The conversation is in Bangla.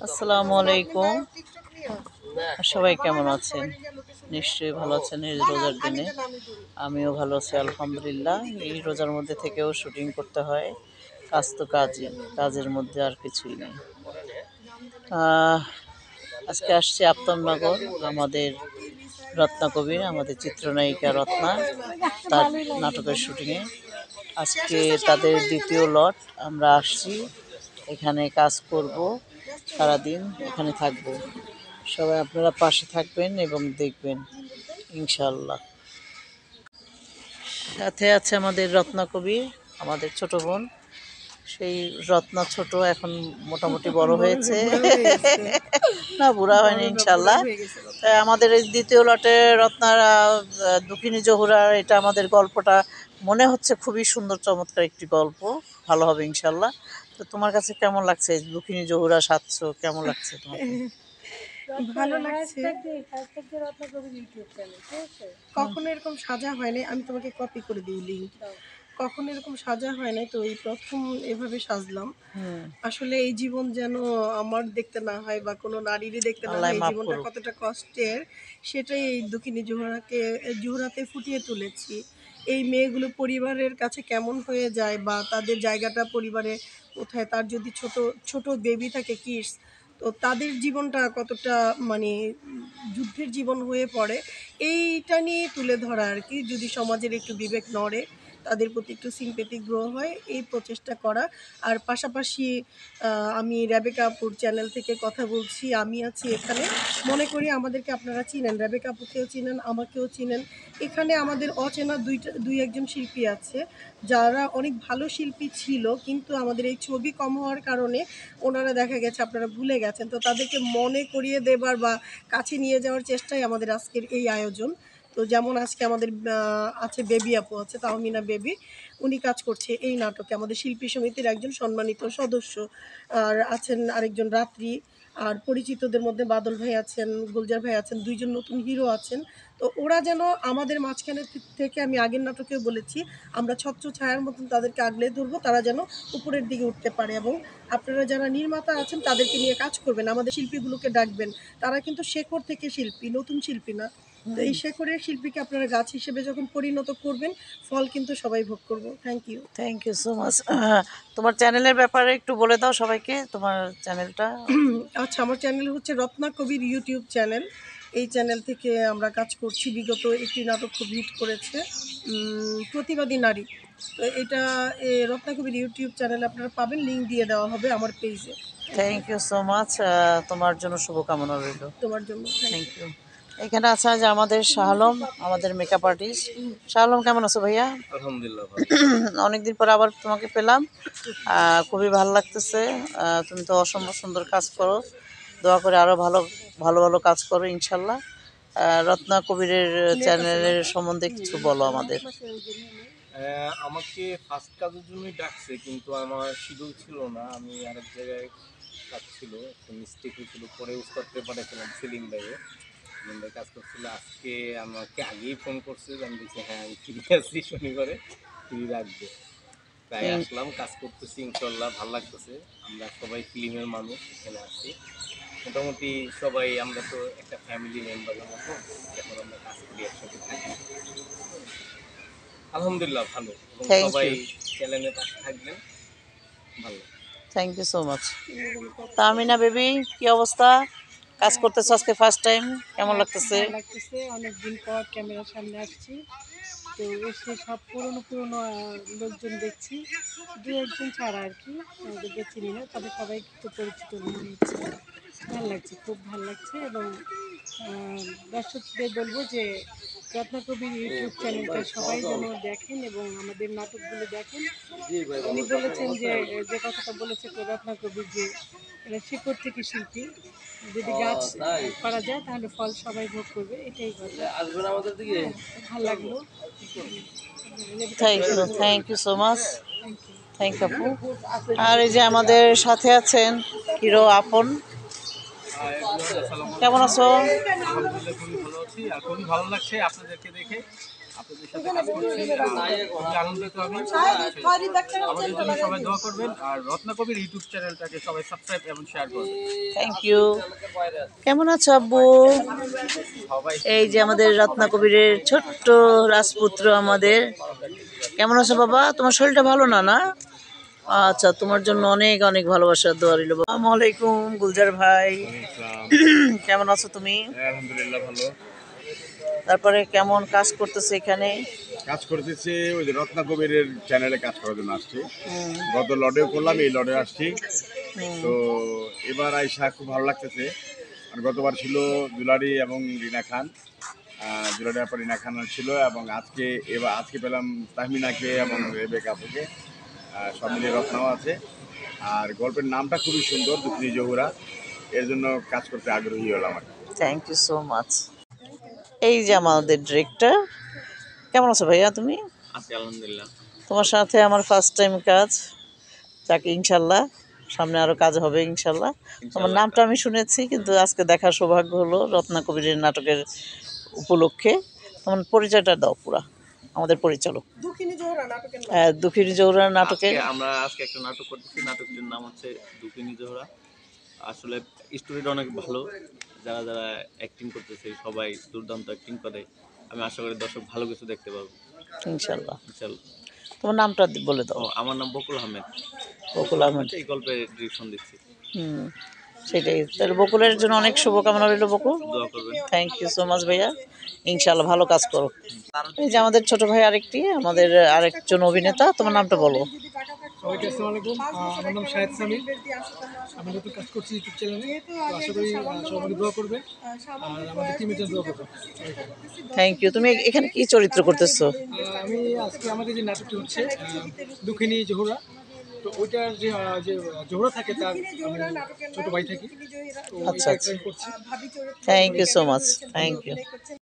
আসসালামু আলাইকুম। সবাই কেমন আছেন? নিশ্চয়ই ভালো আছেন এই রোজার দিনে। আমিও ভালো আছি আলহামদুলিল্লাহ। এই রোজার মধ্যে থেকেও শুটিং করতে হয়। কাজ তো কাজই, কাজের মধ্যে আর কিছুই নেই। আজকে আসছি আফতাবনগর, আমাদের রত্না কবির, আমাদের চিত্রনায়িকা রত্না, তার নাটকের শুটিংয়ে। আজকে তাদের দ্বিতীয় লট। আমরা আসছি, এখানে কাজ করব, সারাদিন এখানে থাকব। সবাই আপনারা পাশে থাকবেন এবং দেখবেন ইনশাল্লাহ। সাথে আছে আমাদের রত্না কবি, আমাদের ছোট বোন। সেই রত্না ছোট, এখন মোটামুটি বড় হয়েছে, না বুড়া হয়নি ইনশাল্লাহ। তাই আমাদের এই দ্বিতীয় লটে রত্নার দুঃখিনী জহুরার, এটা আমাদের গল্পটা মনে হচ্ছে খুবই সুন্দর চমৎকার একটি গল্প, ভালো হবে ইনশাল্লাহ। তো তোমার কাছে কেমন লাগছে দুঃখিনী জহুরা সাজছো, কেমন লাগছে তোমার? ভালো লাগছে। কখনো এরকম সাজা হয়নি, আমি তোমাকে কপি করে দিই লিঙ্ক। কখনো এরকম সাজা হয় নাই, তো এই প্রথম এভাবে সাজলাম। আসলে এই জীবন যেন আমার দেখতে না হয় বা কোনো নারীরই দেখতে না হয়, এই জীবনটা কতটা কষ্টের সেটাই এই দুঃখিনী জোহরাতে ফুটিয়ে তুলেছি। এই মেয়েগুলো পরিবারের কাছে কেমন হয়ে যায় বা তাদের জায়গাটা পরিবারে কোথায়, তার যদি ছোট ছোট বেবি থাকে কিডস, তো তাদের জীবনটা কতটা মানে যুদ্ধের জীবন হয়ে পড়ে, এইটা নিয়ে তুলে ধরা আর কি। যদি সমাজের একটু বিবেক নড়ে, তাদের প্রতি একটু সিম্পেথি গ্রো হয়, এই প্রচেষ্টা করা। আর পাশাপাশি আমি রেবেকা আপুর চ্যানেল থেকে কথা বলছি, আমি আছি এখানে। মনে করি আমাদেরকে আপনারা চিনেন, রেবেকা আপুকেও চিনেন, আমাকেও চিনেন। এখানে আমাদের অচেনা দুই একজন শিল্পী আছে, যারা অনেক ভালো শিল্পী ছিল, কিন্তু আমাদের এই ছবি কম হওয়ার কারণে ওনারা দেখা গেছে আপনারা ভুলে গেছেন। তো তাদেরকে মনে করিয়ে দেবার বা কাছে নিয়ে যাওয়ার চেষ্টাই আমাদের আজকের এই আয়োজন। তো যেমন আজকে আমাদের আছে বেবি আপু, আছে তাহমিনা বেবি, উনি কাজ করছে এই নাটকে, আমাদের শিল্পী সমিতির একজন সম্মানিত সদস্য। আর আছেন আরেকজন রাত্রি। আর পরিচিতদের মধ্যে বাদল ভাই আছেন, গুলজার ভাই আছেন, দুইজন নতুন হিরো আছেন। তো ওরা যেন আমাদের মাঝখানে থেকে, আমি আগের নাটকেও বলেছি, আমরা ছত্র ছায়ার মতন তাদেরকে আগলে ধরবো, তারা যেন উপরের দিকে উঠতে পারে। এবং আপনারা যারা নির্মাতা আছেন তাদেরকে নিয়ে কাজ করবেন, আমাদের শিল্পীগুলোকে ডাকবেন। তারা কিন্তু শেকড় থেকে শিল্পী, নতুন শিল্পী না। তো এই শেকড়ের শিল্পীকে আপনারা গাছ হিসেবে যখন পরিণত করবেন, ফল কিন্তু সবাই ভোগ করব। Thank you so much. তোমার চ্যানেলের ব্যাপারে একটু বলে দাও সবাইকে, তোমার চ্যানেলটা। আচ্ছা, আমার চ্যানেল হচ্ছে রত্না কবির ইউটিউব চ্যানেল। এই চ্যানেল থেকে আমরা কাজ করছি। বিগত একটি নাটক খুব হিট করেছে, প্রতিবাদী নারী। তো এটা রত্না কবির ইউটিউব চ্যানেলে আপনারা পাবেন, লিঙ্ক দিয়ে দেওয়া হবে আমার পেজে। Thank you so much. তোমার জন্য শুভকামনা রইল। তোমার জন্য থ্যাংক ইউ। এখানে আছে যে আমাদের শাহ আলম, আমাদের মেকআপ আর্টিস্ট। শাহ আলম কেমন আছো ভাইয়া? আলহামদুলিল্লাহ। অনেকদিন পর আবার তোমাকে পেলাম, খুবই ভালো লাগতেছে। তুমি তো অসম্ভব সুন্দর কাজ করো, দোয়া করে আরও ভালো ভালো ভালো কাজ করো ইনশাল্লাহ। রত্না কবিরের চ্যানেলের সম্বন্ধে কিছু বলো আমাদের। আমাকে ফার্স্ট কাজের জন্যই ডাকছে, কিন্তু আমার শিডিউল ছিল না, আমি আরেক জায়গায় কাজ ছিল, একটা মিস্টেক হয়েছিল, পরে উস্তাদকে পাঠাচ্ছিলাম সেলিম ভাইয়ে, সেলিম ভাই কাজ করছিল। আজকে আমাকে আগেই ফোন করছে, আমি বলছি হ্যাঁ আমি ফ্রি আছি, শনিবারে ফ্রি রাখবে। তাই আসলাম, কাজ করতেছি ইনশাল্লাহ, ভালো লাগতেছে। আমরা সবাই ফিল্মের মানুষ, এখানে আসছি মোটামুটি সবাই, আমরা তো একটা ফ্যামিলি মেম্বারের মতো, যখন আমরা কাজ করি একসাথে থাকি। আলহামদুলিল্লাহ ভালো, এবং সবাই চ্যানেলের পাশে থাকবেন, ভালো। Thank you so much. Tahmina baby, কি অবস্থা? কাজ করতেছো আজকে ফার্স্ট টাইম, কেমন লাগতেছে? অনেকদিন পর ক্যামেরার সামনে আসছি, তো এসে সব পুরনো লোকজন দেখছি, দু একজন ছাড়া আর কি, আমাদেরকে চিনি না, তবে সবাই তো পরিচিত মনে হচ্ছে। ভালো লাগছে, খুব ভালো লাগছে। এবং দর্শকদের বলবো যে রত্নাকবির ইউটিউব চ্যানেলটা সবাই যেন দেখেন এবং আমাদের নাটকগুলো দেখেন। উনি বলেছেন যে যে কথাটা বলেছে তো রত্নাকবির, যে এরা শিকড় থেকে শিল্পী, যদি গাছ করা যায় তাহলে ফল সবাই ভোগ করবে, এটাই কথা। ভালো লাগলো। Thank you so much. Thank you আপু। আর এই যে আমাদের সাথে আছেন হিরো আপন, কেমন আছো? আলহামদুলিল্লাহ খুবই ভালো আছি, আর খুবই ভালো লাগছে আপনাদেরকে দেখে। আপনাদের সাথে কাজ করছি, খুবই আনন্দিত আমি। আমাদের জন্য সবাই দোয়া করবেন, আর রত্নাকবির ইউটিউব চ্যানেলটাকে সবাই সাবস্ক্রাইব এবং শেয়ার করবেন। Thank you. কেমন আছো আব্বু? সবাই এই যে আমাদের রত্নাকবিরের ছোট্ট রাজপুত্র আমাদের। কেমন আছো বাবা? তোমার শরীরটা ভালো না না? আচ্ছা, তোমার জন্য অনেক অনেক ভালোবাসার দোয়া রইল। আসসালামু আলাইকুম গুলজার ভাই, কেমন আছো তুমি? আলহামদুলিল্লাহ ভালো। তারপরে কেমন কাজ করতেছে এখানে? কাজ করতেছি ওই যে রত্নাকবিরের চ্যানেলে কাজ করার জন্য আসছি। গত লডেও করলাম, এই লডে আসছি। তো এবার আইসা খুব ভালো লাগতেছে। আর গতবার ছিল দুলারি এবং রিনা খান, দুলারি আপা রিনা খান ছিল, এবং আজকে পেলাম তাহমিনাকে এবং রেবেকা আপুকে, সব মিলিয়ে রত্নাও আছে। আর গল্পের নামটা খুবই সুন্দর, দুঃখিনী জহুরা, এর জন্য কাজ করতে আগ্রহী হলাম আর কি। Thank you so much. এই যে আমাদের ডিরেক্টর, কেমন আছো ভাইয়া তুমি? আছি আলহামদুলিল্লাহ। তোমার সাথে আমার ফার্স্ট টাইম কাজ, যাকে ইনশাল্লাহ সামনে আরও কাজ হবে ইনশাল্লাহ। তোমার নামটা আমি শুনেছি, কিন্তু আজকে দেখার সৌভাগ্য হলো রত্নাকবিরের নাটকের উপলক্ষে। তোমার পরিচয়টা দাও পুরা, আমাদের পরিচালক। দুঃখিনী জোহরা নাটকের নাম। দুঃখিনী জৌরা নাটকে আমরা আজকে একটা নাটক করতেছি, নাটকটির নাম হচ্ছে দুঃখিনী জোহরা। আসলে স্টোরিটা অনেক ভালো, যারা যারা অ্যাক্টিং করতেছে সবাই দুর্দান্ত অ্যাক্টিং করে। আমি আশা করি দর্শক ভালো কিছু দেখতে পাবো ইনশাল্লাহ। ইনশাল্লাহ। তোমার নামটা বলে দাও। আমার নাম বকুল আহমেদ, বকুল আহমেদ। এই গল্পের ডিরেকশন দিচ্ছি। সেটাই, তাহলে বকুলের জন্য অনেক শুভকামনা রইল বকুল। দোয়া করবেন। থ্যাংক ইউ সো মাচ ভাইয়া, ইনশাল্লাহ ভালো কাজ করো। এই যে আমাদের ছোট ভাই আরেকটি, আমাদের আরেকজন অভিনেতা, তোমার নামটা বলো। সবাইকে আসসালামু আলাইকুম। আমার নাম শাহেদ সামিল। আমি নতুন কাজ করছি ইউটিউব চ্যানেলে, তো আশা করি সবাই দোয়া করবেন আর আমাদের টিমের জন্য দোয়া করবেন। Thank you. তুমি এখানে কি চরিত্র করতেছো? আমি আজকে আমাদের যে নাটকটি হচ্ছে দুঃখিনী জহুরা, তো ওইটার যে জহুরা থাকে তার আমি ছোট ভাই থাকি, তো আচ্ছা ওইটা আচ্ছা, করছি। Thank you so much, thank you.